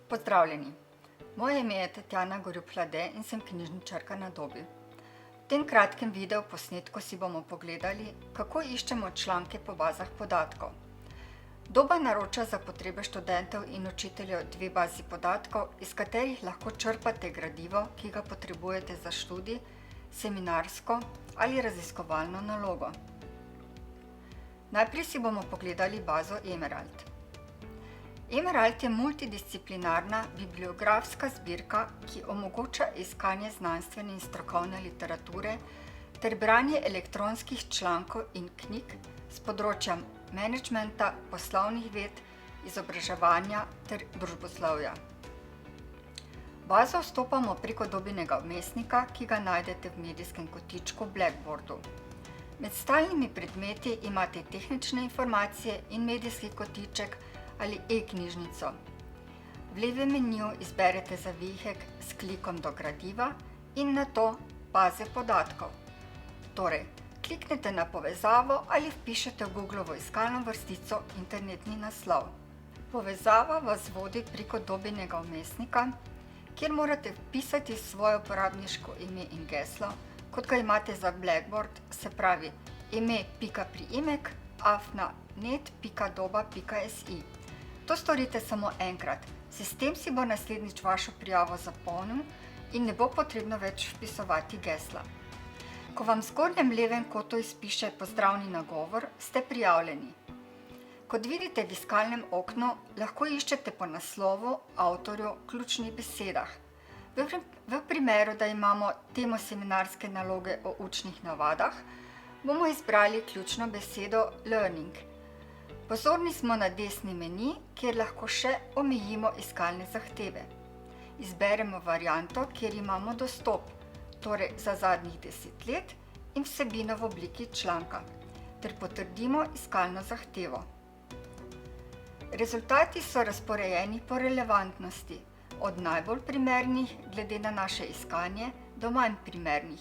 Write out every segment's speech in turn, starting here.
Pozdravljeni! Moje ime je Tatjana Gorjup-Hlade in sem knjižničarka na Dobi. V tem kratkem video posnetku si bomo pogledali, kako iščemo članke po bazah podatkov. Doba naroča za potrebe študentov in učiteljev 2 bazi podatkov, iz katerih lahko črpate gradivo, ki ga potrebujete za študij, seminarsko ali raziskovalno nalogo. Najprej si bomo pogledali bazo Emerald. Emerald je multidisciplinarna bibliografska zbirka, ki omogoča iskanje znanstvene in strokovne literature ter branje elektronskih člankov in knjig s področja menedžmenta, poslovnih ved, izobraževanja ter družboslovja. V bazo vstopamo preko Dobinega vmesnika, ki ga najdete v medijskem kotičku Blackboardu. Med stalnimi predmeti imate tehnične informacije in medijski kotiček ali e-knjižnico. V levem meniju izberete zavihek s klikom do gradiva in nato baze podatkov. Torej, kliknete na povezavo ali vpišete v Googlovo iskalno vrstico internetni naslov. Povezava vas vodi preko Dobinega vmesnika, kjer morate vpisati svoje uporabniško ime in geslo, kot ga imate za Blackboard, se pravi ime.priimek@net.doba.si. To storite samo enkrat, sistem si bo naslednjič vašo prijavo zapolnil in ne bo potrebno več vpisovati gesla. Ko vam v zgornjem levem kotu izpiše pozdravni nagovor, ste prijavljeni. Kot vidite v iskalnem oknu, lahko iščete po naslovu, avtorju, ključnih besedah. V primeru, da imamo temo seminarske naloge o učnih navadah, bomo izbrali ključno besedo learning. Pozorni smo na desni meni, kjer lahko še omejimo iskalne zahteve. Izberemo varianto, kjer imamo dostop, torej za zadnjih 10 let in vsebino v obliki članka, ter potrdimo iskalno zahtevo. Rezultati so razporejeni po relevantnosti, od najbolj primernih glede na naše iskanje do manj primernih.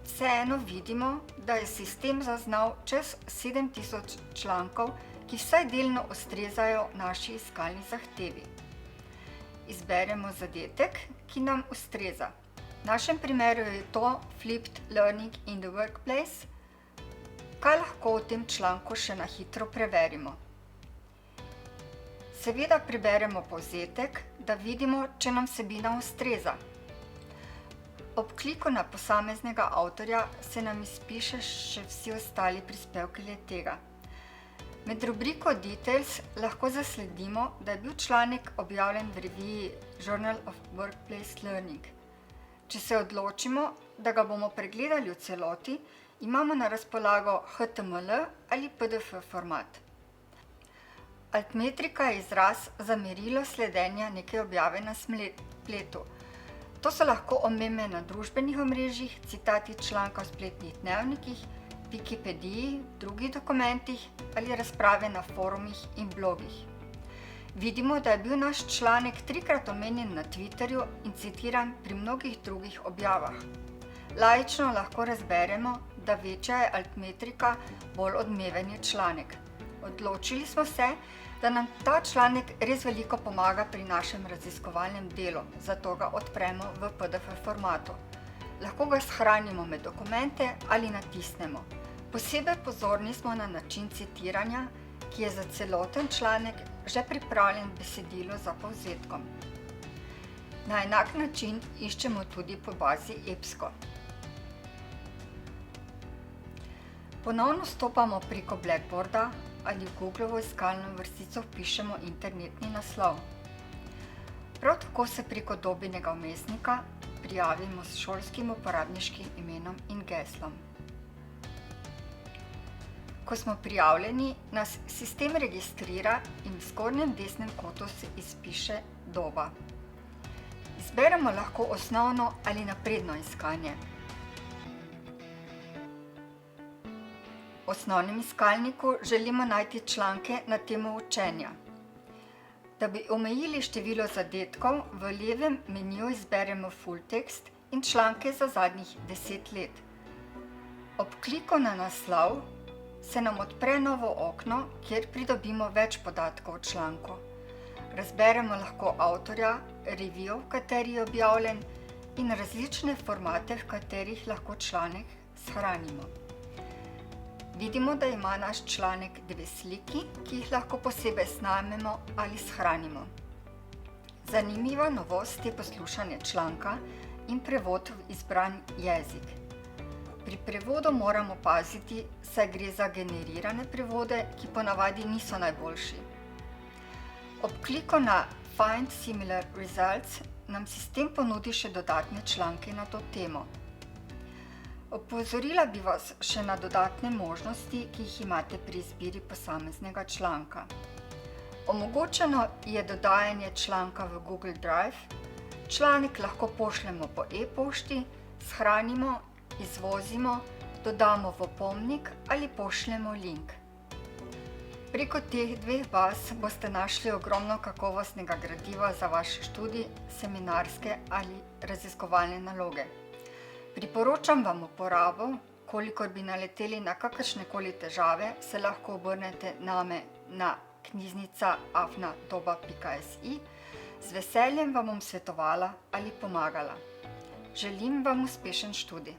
Vseeno vidimo, da je sistem zaznal čez 7000 člankov, ki vsaj delno ustrezajo naši iskalni zahtevi. Izberemo zadetek, ki nam ustreza. V našem primeru je to Flipped Learning in the Workplace. Kaj lahko v tem članku še na hitro preverimo? Seveda preberemo povzetek, da vidimo, če nam vsebina ustreza. Ob kliku na posameznega avtorja se nam izpiše še vsi ostali prispevki le-tega. Med rubriko Details lahko zasledimo, da je bil članek objavljen v reviji Journal of Workplace Learning. Če se odločimo, da ga bomo pregledali v celoti, imamo na razpolago HTML ali PDF format. Altmetrika je izraz za merilo sledenja neke objave na spletu. To so lahko omembe na družbenih omrežjih, citati članka v spletnih dnevnikih, Wikipediji, drugih dokumentih ali razprave na forumih in blogih. Vidimo, da je bil naš članek 3-krat omenjen na Twitterju in citiran pri mnogih drugih objavah. Laično lahko razberemo, da večja je altmetrika, bolj odmeven je članek. Odločili smo se, da nam ta članek res veliko pomaga pri našem raziskovalnem delu, zato ga odpremo v PDF formatu. Lahko ga shranimo med dokumente ali natisnemo. Posebej pozorni smo na način citiranja, ki je za celoten članek že pripravljen besedilo za povzetkom. Na enak način iščemo tudi po bazi EBSCO. Ponovno vstopamo preko Blackboarda ali v Googlovo iskalno vrstico vpišemo internetni naslov. Prav tako se preko Dobinega vmesnika prijavimo s šolskim uporabniškim imenom in geslom. Ko smo prijavljeni, nas sistem registrira in v zgornjem desnem kotu se izpiše doba. Izberemo lahko osnovno ali napredno iskanje. V osnovnem iskalniku želimo najti članke na temo učenja. Da bi omejili število zadetkov, v levem meniju izberemo full text in članke za zadnjih 10 let. Ob kliku na naslov se nam odpre novo okno, kjer pridobimo več podatkov o članku. Razberemo lahko avtorja, revijo, v kateri je objavljen, in različne formate, v katerih lahko članek shranimo. Vidimo, da ima naš članek 2 sliki, ki jih lahko posebej snamemo ali shranimo. Zanimiva novost je poslušanje članka in prevod v izbran jezik. Pri prevodu moramo paziti, saj gre za generirane prevode, ki ponavadi niso najboljši. Ob kliku na Find Similar Results nam sistem ponudi še dodatne članke na to temo. Opozorila bi vas še na dodatne možnosti, ki jih imate pri izbiri posameznega članka. Omogočeno je dodajanje članka v Google Drive, članek lahko pošljemo po e-pošti, shranimo, izvozimo, dodamo v opomnik ali pošljemo link. Preko teh 2 baz boste našli ogromno kakovostnega gradiva za vaš študij, seminarske ali raziskovalne naloge. Priporočam vam uporabo, kolikor bi naleteli na kakršnekoli težave, se lahko obrnete name na knjiznica@doba.si. Z veseljem vam bom svetovala ali pomagala. Želim vam uspešen študij.